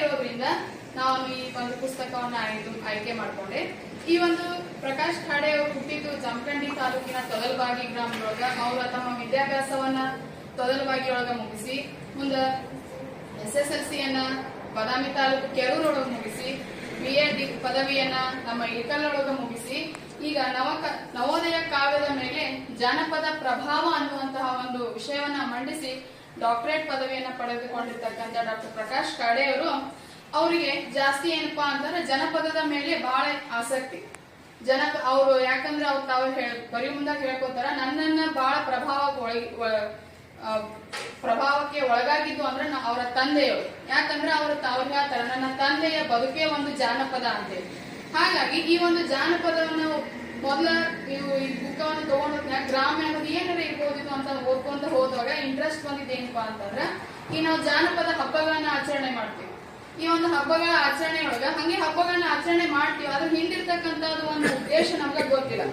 ಇರೋದ್ರಿಂದ ನಾನು ಈ ಒಂದು ಪುಸ್ತಕವನ್ನ ಆಯ್ಕೆ ಮಾಡ್ಕೊಂಡೆ. ಈ ಒಂದು ಪ್ರಕಾಶ್ ಖಾಡೆ ಅವರು ಹುಟ್ಟಿದ್ದು ಜಮಖಂಡಿ ತಾಲೂಕಿನ ತೊದಲಬಾಗಿ ಗ್ರಾಮದೊಳಗ. ಅವರು ತಮ್ಮ ವಿದ್ಯಾಭ್ಯಾಸವನ್ನ ತೊದಲಬಾಗಿ ಒಳಗ ಮುಗಿಸಿ ಮುಂದ SSLCಯನ್ನ ಬಾದಾಮಿ ತಾಲೂಕು ಕೆರೂರೊಳಗ ಮುಗಿಸಿ BA ಪದವಿಯನ್ನ ನಮ್ಮ ಇಳಕಲ್ಲೊಳಗ ಮುಗಿಸಿ ಈಗ ನವೋದಯ ಕಾವ್ಯದ ಮೇಲೆ ಜಾನಪದ ಪ್ರಭಾವ ಅನ್ನುವಂತಹ ಒಂದು ವಿಷಯವನ್ನ ಮಂಡಿಸಿ ಡಾಕ್ಟರೇಟ್ ಪದವಿಯನ್ನ ಪಡೆದುಕೊಂಡಿರ್ತಕ್ಕಂಥ ಡಾಕ್ಟರ್ ಪ್ರಕಾಶ್ ಖಾಡೆ ಅವರು ಅವರಿಗೆ ಜಾಸ್ತಿ ಏನಪ್ಪಾ ಅಂತಂದ್ರೆ ಜನಪದದ ಮೇಲೆ ಬಹಳ ಆಸಕ್ತಿ. ಅವರು ಯಾಕಂದ್ರೆ ಅವ್ರು ತಾವು ಬರೀ ಮುಂದಾಗ ಹೇಳ್ಕೋತಾರ, ನನ್ನನ್ನ ಬಹಳ ಪ್ರಭಾವಕ್ಕೆ ಒಳಗಾಗಿದ್ದು ಅಂದ್ರೆ ಅವರ ತಂದೆಯವರು. ಯಾಕಂದ್ರೆ ಅವ್ರು ಹೇಳ್ತಾರ ನನ್ನ ತಂದೆಯ ಬದುಕೇ ಒಂದು ಜಾನಪದ ಅಂತೇಳಿ. ಹಾಗಾಗಿ ಈ ಒಂದು ಜಾನಪದವನ್ನು ಮೊದಲ ನೀವು ಈ ಬುಕ್ಕವನ್ನು ತಗೊಂಡೋದ್ನ ಗ್ರಾಮ್ಯ ಅನ್ನೋದು ಏನಾರ ಇರ್ಬೋದು ಅಂತ ಓದ್ಕೊಂತ ಹೋದಾಗ ಇಂಟ್ರೆಸ್ಟ್ ಬಂದಿದ್ದು ಏನಪ್ಪಾ ಅಂತಂದ್ರ ಈ ನಾವು ಜಾನಪದ ಹಬ್ಬಗಳನ್ನ ಆಚರಣೆ ಮಾಡ್ತೀವಿ. ಈ ಒಂದು ಹಬ್ಬಗಳ ಆಚರಣೆ ಒಳಗ ಹಂಗೆ ಹಬ್ಬಗಳನ್ನ ಆಚರಣೆ ಮಾಡ್ತೀವಿ, ಅದ್ರ ಹಿಂದಿರ್ತಕ್ಕಂಥದ್ದು ಒಂದು ಉದ್ದೇಶ ನಮ್ಗೆ ಗೊತ್ತಿಲ್ಲ.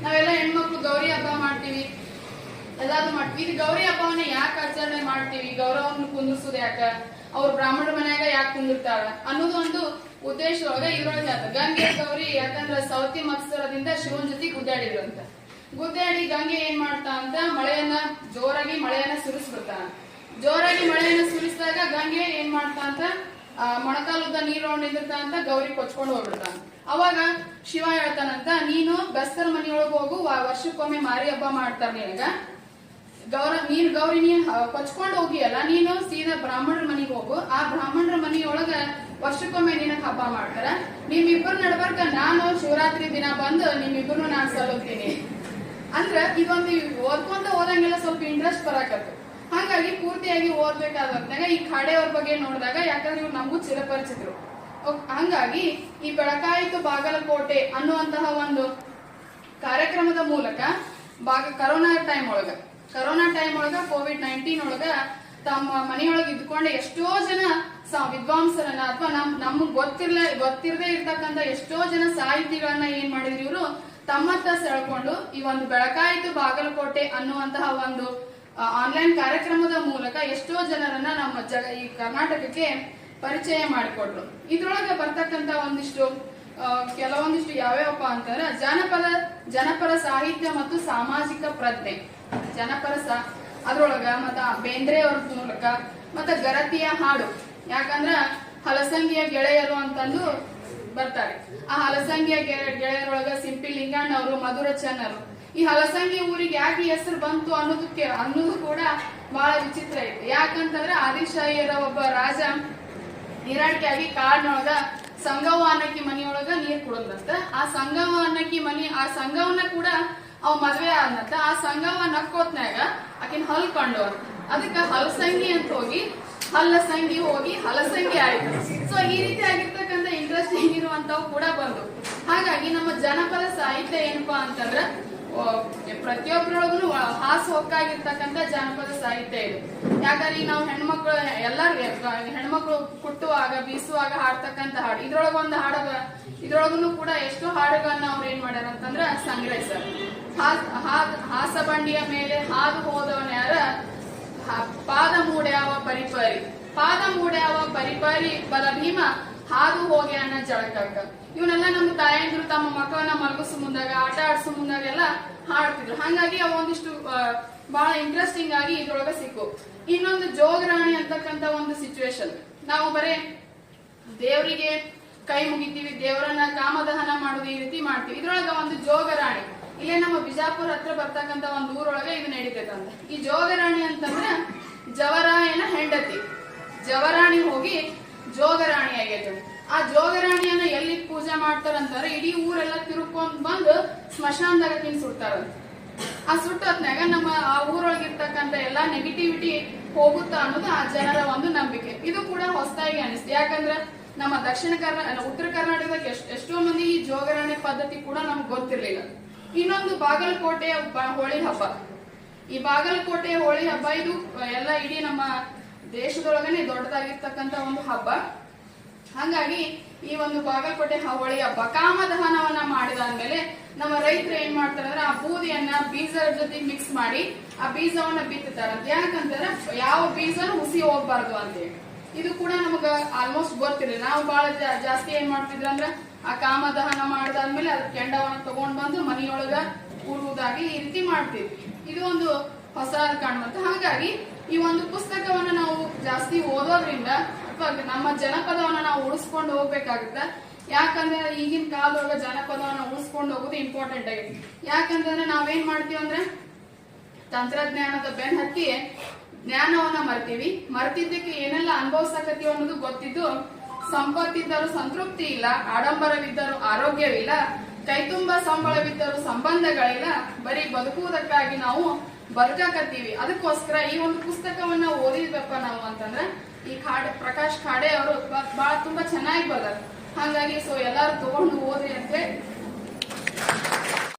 ನಾವೆಲ್ಲ ಹೆಣ್ಮಕ್ಳು ಗೌರಿ ಹಬ್ಬ ಮಾಡ್ತೀವಿ, ಎಲ್ಲಾದ್ರು ಮಾಡ್ತೀವಿ. ಇದು ಗೌರಿ ಹಬ್ಬವನ್ನ ಯಾಕೆ ಆಚರಣೆ ಮಾಡ್ತೀವಿ, ಗೌರವವನ್ನು ಕುಂದಿರ್ಸುದು ಯಾಕ, ಅವ್ರು ಬ್ರಾಹ್ಮಣರ ಮನ್ಯಾಗ ಯಾಕೆ ಕುಂದಿರ್ತಾರ ಅನ್ನೋದು ಒಂದು ಉದ್ದೇಶದೊಳಗ ಇದ್ರೊಳಗೆ ಆತ ಗಂಗೆ ಗೌರಿ. ಯಾಕಂದ್ರ ಸೌತಿ ಮತ್ಸರದಿಂದ ಶಿವನ್ ಜೊತೆ ಗುದ್ದಾಡಿದ್ರು ಅಂತ. ಗುದ್ದಾಡಿ ಗಂಗೆ ಏನ್ ಮಾಡ್ತಾ ಅಂತ ಜೋರಾಗಿ ಮಳೆಯನ್ನ ಸುರಿಸ್ಬಿಡ್ತಾನ. ಜೋರಾಗಿ ಮಳೆಯನ್ನ ಸುರಿಸಿದಾಗ ಗಂಗೆ ಏನ್ ಮಾಡ್ತಾ ಅಂತ ಮೊಣಕಾಲುದ್ದ ನೀರು ನಿಂದಿರ್ತಾ ಅಂತ ಗೌರಿ ಕೊಚ್ಕೊಂಡು ಹೋಗ್ಬಿಡ್ತಾನ. ಅವಾಗ ಶಿವ ಹೇಳ್ತಾನಂತ, ನೀನು ಬೆಸ್ತರ್ ಮನಿಯೊಳಗ ಹೋಗು, ವರ್ಷಕ್ಕೊಮ್ಮೆ ಮಾರಿ ಹಬ್ಬ ಮಾಡ್ತಾರ ನಿನಗ, ಗೌರಿ ನೀನ್ ಕೊಚ್ಕೊಂಡು ಹೋಗಿಯಲ್ಲ, ನೀನು ಸೀದಾ ಬ್ರಾಹ್ಮಣರ ಮನಿಗೆ ಹೋಗು, ಆ ಬ್ರಾಹ್ಮಣರ ಮನಿಯೊಳಗ ವರ್ಷಕ್ಕೊಮ್ಮೆ ನಿನಗ್ ಹಬ್ಬ ಮಾಡ್ತಾರ, ನಿಮ್ಮಿಬ್ಬರು ನಡ್ಬರ್ಕ ನಾನು ಶಿವರಾತ್ರಿ ದಿನ ಬಂದು ನಿಮ್ಮಿಬ್ಬರು ನಾನ್ ಸಲ್ಲೋಗ್ತೀನಿ ಅಂದ್ರ ಇದೊಂದು ಓದ್ಕೊಂತ ಹೋದಂಗೆಲ್ಲ ಸ್ವಲ್ಪ ಇಂಟ್ರೆಸ್ಟ್ ಬರಾಕತ್ತು. ಹಾಗಾಗಿ ಪೂರ್ತಿಯಾಗಿ ಓದ್ಬೇಕಾದಾಗ ಈ ಖಾಡೆ ಅವ್ರ ಬಗ್ಗೆ ನೋಡಿದಾಗ, ಯಾಕಂದ್ರೆ ಇವ್ರು ನಮಗೂ ಚಿರಪರಿಚಿತರು, ಹಂಗಾಗಿ ಈ ಬೆಳಕಾಯಿತು ಬಾಗಲಕೋಟೆ ಅನ್ನುವಂತಹ ಒಂದು ಕಾರ್ಯಕ್ರಮದ ಮೂಲಕ ಕರೋನಾ ಟೈಮ್ ಒಳಗ COVID-19 ಒಳಗ ತಮ್ಮ ಮನೆಯೊಳಗೆ ಇದ್ಕೊಂಡು ಎಷ್ಟೋ ಜನ ವಿದ್ವಾಂಸರನ್ನ ಅಥವಾ ನಮ್ಗ್ ಗೊತ್ತಿರದೇ ಇರ್ತಕ್ಕಂಥ ಎಷ್ಟೋ ಜನ ಸಾಹಿತಿಗಳನ್ನ ಏನ್ ಮಾಡಿದ್ರು ಇವರು ತಮ್ಮತ್ತ ಸೆಳ್ಕೊಂಡು ಈ ಒಂದು ಬೆಳಕಾಯಿತು ಬಾಗಲಕೋಟೆ ಅನ್ನುವಂತಹ ಒಂದು ಆನ್ಲೈನ್ ಕಾರ್ಯಕ್ರಮದ ಮೂಲಕ ಎಷ್ಟೋ ಜನರನ್ನ ನಮ್ಮ ಈ ಕರ್ನಾಟಕಕ್ಕೆ ಪರಿಚಯ ಮಾಡಿಕೊಟ್ರು. ಇದ್ರೊಳಗೆ ಬರ್ತಕ್ಕಂತ ಕೆಲವೊಂದಿಷ್ಟು ಯಾವ್ಯಾವಪ್ಪ ಅಂತಂದ್ರೆ ಜನಪರ ಸಾಹಿತ್ಯ ಮತ್ತು ಸಾಮಾಜಿಕ ಪ್ರಜ್ಞೆ, ಅದ್ರೊಳಗ ಮತ್ತ ಬೇಂದ್ರೆ ಅವ್ರ ಮೂಲಕ ಮತ್ತ ಗರತಿಯ ಹಾಡು. ಯಾಕಂದ್ರ ಹಲಸಂಗಿಯ ಗೆಳೆಯರು ಅಂತಂದು ಬರ್ತಾರೆ. ಆ ಹಲಸಂಗಿಯ ಗೆಳೆಯರೊಳಗ ಸಿಂಪಿ ಲಿಂಗಣ್ಣ ಅವರು, ಮಧುರ ಚನ್ನರು. ಈ ಹಲಸಂಗಿ ಊರಿಗೆ ಯಾಕೆ ಹೆಸರು ಬಂತು ಅನ್ನೋದು ಕೂಡ ಬಹಳ ವಿಚಿತ್ರ ಐತಿ. ಯಾಕಂತಂದ್ರೆ ಆದಿಶಾಹಿಯರ ಒಬ್ಬ ರಾಜ ನೀರಾಟಿಯಾಗಿ ಕಾಡಿನೊಳಗ ಸಂಗವ ಅನ್ನಕ್ಕಿ ಮನಿಯೊಳಗ ನೀರ್ ಕುಡದಂತ. ಆ ಸಂಗವ ಅನ್ನಕ್ಕಿ ಮನಿ, ಆ ಸಂಘವನ್ನ ಕೂಡ ಅವ್ ಮದ್ವೆ ಆದಂತ. ಆ ಸಂಗವ ನಕ್ಕೋತ್ನಾಗ ಆಕಿನ ಹಲ್ ಕಂಡು ಅಂತ, ಅದಕ್ಕ ಹಲಸಂಗಿ ಅಂತ ಹೋಗಿ ಹಲಸಂಗಿ ಆಯ್ತು. ಸೊ ಈ ರೀತಿ ಆಗಿರ್ತಕ್ಕಂಥ ಇಂಟ್ರೆಸ್ಟಿಂಗ್ ಇರುವಂತವು ಕೂಡ ಬಂದು. ಹಾಗಾಗಿ ನಮ್ಮ ಜನಪದ ಸಾಹಿತ್ಯ ಏನಪ್ಪಾ ಅಂತಂದ್ರ ಪ್ರತಿಯೊಬ್ಬರೊಳಗೂ ಹಾಸು ಹೊಕ್ಕಾಗಿರ್ತಕ್ಕಂಥ ಜಾನಪದ ಸಾಹಿತ್ಯ ಇದು. ಯಾಕಂದ್ರೆ ಈಗ ನಾವು ಹೆಣ್ಮಕ್ಳು ಕುಟ್ಟುವಾಗ ಬೀಸುವಾಗ ಹಾಡ್ತಕ್ಕಂಥ ಹಾಡು, ಇದ್ರೊಳಗೂ ಕೂಡ ಎಷ್ಟೋ ಹಾಡುಗಳನ್ನ ಅವ್ರು ಏನ್ ಮಾಡ್ಯಾರ ಅಂತಂದ್ರ ಸಂಗ್ರಹಿಸ್ಯಾರ. ಹಾಸ ಬಂಡಿಯ ಮೇಲೆ ಹಾದು ಹೋದವನ ಯಾರ, ಪಾದ ಮೂಡ್ಯಾವ ಪರಿಪರಿ ಬಲ ಭೀಮ ಹಾದು ಹೋಗಿ ಅನ್ನ ಜಳಕಕ್ಕ. ಇವನ್ನೆಲ್ಲ ನಮ್ಮ ತಾಯಂದಿರು ತಮ್ಮ ಮಕ್ಕಳನ್ನ ಮಲಗಿಸು ಮುಂದಾಗ, ಆಟ ಆಡ್ಸು ಮುಂದಾಗ ಎಲ್ಲ ಹಾಡ್ತಿದ್ರು. ಹಾಗಾಗಿ ಅವೊಂದಿಷ್ಟು ಬಹಳ ಇಂಟ್ರೆಸ್ಟಿಂಗ್ ಆಗಿ ಇದ್ರೊಳಗ ಸಿಕ್ಕು. ಇನ್ನೊಂದು ಜೋಗರಾಣಿ ಅಂತಕ್ಕಂತ ಒಂದು ಸಿಚುವೇಶನ್. ನಾವು ಬರೇ ದೇವರಿಗೆ ಕೈ ಮುಗಿತೀವಿ, ದೇವರನ್ನ ಕಾಮದಹನ ಮಾಡುದು, ಈ ರೀತಿ ಮಾಡ್ತೀವಿ. ಇದ್ರೊಳಗ ಒಂದು ಜೋಗರಾಣಿ, ಇಲ್ಲೇ ನಮ್ಮ ಬಿಜಾಪುರ ಹತ್ರ ಬರ್ತಕ್ಕಂತ ಒಂದು ಊರೊಳಗೆ ಇದು ನಡೀತೈತಂತ. ಈ ಜೋಗರಾಣಿ ಅಂತಂದ್ರೆ ಜವರಾಯನ ಹೆಂಡತಿ. ಜವರಾಣಿ ಹೋಗಿ ಜೋಗರಾಣಿ ಆಗೈತೆ. ಆ ಜೋಗರಾಣಿಯನ್ನ ಎಲ್ಲಿ ಪೂಜೆ ಮಾಡ್ತಾರಂತಾರೆ, ಇಡೀ ಊರೆಲ್ಲ ತಿರುಕೊಂಡ್ ಬಂದು ಸ್ಮಶಾನದಾಗ ಸುಡ್ತಾರಂತ. ಆ ಸುಟ್ಟೊತ್ನಾಗ ನಮ್ಮ ಆ ಊರೊಳಗಿರ್ತಕ್ಕಂಥ ಎಲ್ಲಾ ನೆಗೆಟಿವಿಟಿ ಹೋಗುತ್ತಾ ಅನ್ನೋದು ಆ ಜನರ ಒಂದು ನಂಬಿಕೆ. ಇದು ಕೂಡ ಹೊಸದಾಗಿ ಅನಿಸ್ತು. ಯಾಕಂದ್ರೆ ನಮ್ಮ ಉತ್ತರ ಕರ್ನಾಟಕದಾಗ ಎಷ್ಟೋ ಮಂದಿ ಈ ಜೋಗರಾಣಿ ಪದ್ಧತಿ ಕೂಡ ನಮ್ಗೆ ಗೊತ್ತಿರ್ಲಿಲ್ಲ. ಇನ್ನೊಂದು ಬಾಗಲಕೋಟೆಯ ಹೋಳಿ ಹಬ್ಬ. ಈ ಬಾಗಲಕೋಟೆ ಹೋಳಿ ಹಬ್ಬ ಇದು ಎಲ್ಲ ಇಡೀ ನಮ್ಮ ದೇಶದೊಳಗನೆ ದೊಡ್ಡದಾಗಿರ್ತಕ್ಕಂಥ ಒಂದು ಹಬ್ಬ. ಹಾಗಾಗಿ ಈ ಒಂದು ಬಾಗಲಕೋಟೆ ಹೋಳಿ ಹಬ್ಬ ಕಾಮದಹನವನ್ನ ಮಾಡಿದಾದ್ಮೇಲೆ ನಮ್ಮ ರೈತರು ಏನ್ ಮಾಡ್ತಾರೆ ಅಂದ್ರೆ ಆ ಬೂದಿಯನ್ನ ಬೀಜದ ಜೊತೆ ಮಿಕ್ಸ್ ಮಾಡಿ ಆ ಬೀಜವನ್ನ ಬಿತ್ತುತ್ತಾರಂತ. ಯಾಕಂತಂದ್ರೆ ಯಾವ ಬೀಜನೂ ಹುಸಿ ಹೋಗ್ಬಾರ್ದು ಅಂತೇಳಿ. ಇದು ಕೂಡ ನಮಗ ನಮ್ಗ ಆಲ್ಮೋಸ್ಟ್ ಗೊತ್ತಿರಲಿಲ್ಲ. ನಾವು ಬಹಳ ಜಾಸ್ತಿ ಏನ್ ಮಾಡ್ತಿದ್ರ ಅಂದ್ರ ಆ ಕಾಮದಹನ ಮಾಡದಾದ್ಮೇಲೆ ಅದ್ರ ಕೆಂಡವನ್ನ ತಗೊಂಡ್ ಬಂದು ಮನಿಯೊಳಗ ಉರುವುದಾಗಿ ಈ ರೀತಿ ಮಾಡ್ತೀವಿ. ಇದು ಒಂದು ಹೊಸ ಕಾಣುವಂತ. ಹಾಗಾಗಿ ಈ ಒಂದು ಪುಸ್ತಕವನ್ನ ನಾವು ಜಾಸ್ತಿ ಓದೋದ್ರಿಂದ ಅಥವಾ ನಮ್ಮ ಜನಪದವನ್ನ ನಾವು ಉಳಿಸ್ಕೊಂಡು ಹೋಗ್ಬೇಕಾಗುತ್ತ. ಯಾಕಂದ್ರೆ ಈಗಿನ ಕಾಲದೊಳಗ ಜನಪದವನ್ನ ಉಳಿಸ್ಕೊಂಡು ಹೋಗೋದು ಇಂಪಾರ್ಟೆಂಟ್ ಆಗೈತಿ. ಯಾಕಂತಂದ್ರೆ ನಾವೇನ್ ಮಾಡ್ತೀವಿ ಅಂದ್ರೆ ತಂತ್ರಜ್ಞಾನದ ಬೆನ್ ಹತ್ತಿ ಜ್ಞಾನವನ್ನ ಮರ್ತೀವಿ. ಮರ್ತಿದ್ದಕ್ಕೆ ಏನೆಲ್ಲ ಅನುಭವಿಸಕತ್ತೀವಿ ಅನ್ನೋದು ಗೊತ್ತಿದ್ದು, ಸಂಪತ್ತಿದ್ದರೂ ಸಂತೃಪ್ತಿ ಇಲ್ಲ, ಆಡಂಬರವಿದ್ದರೂ ಆರೋಗ್ಯವಿಲ್ಲ, ಕೈತುಂಬ ಸಂಬಳವಿದ್ದರೂ ಸಂಬಂಧಗಳಿಲ್ಲ, ಬರೀ ಬದುಕುವುದಕ್ಕಾಗಿ ನಾವು ಬದುಕಕತ್ತೀವಿ. ಅದಕ್ಕೋಸ್ಕರ ಈ ಒಂದು ಪುಸ್ತಕವನ್ನ ಓದಿದ್ವಪ್ಪ ನಾವು ಅಂತಂದ್ರ ಈ ಪ್ರಕಾಶ್ ಖಾಡೆ ಅವರು ಬಹಳ ತುಂಬಾ ಚೆನ್ನಾಗಿ ಬರ್ದಾರ. ಹಾಗಾಗಿ ಎಲ್ಲಾರು ತಗೊಂಡು ಓದ್ರಿ ಅಂತ ಹೇಳಿ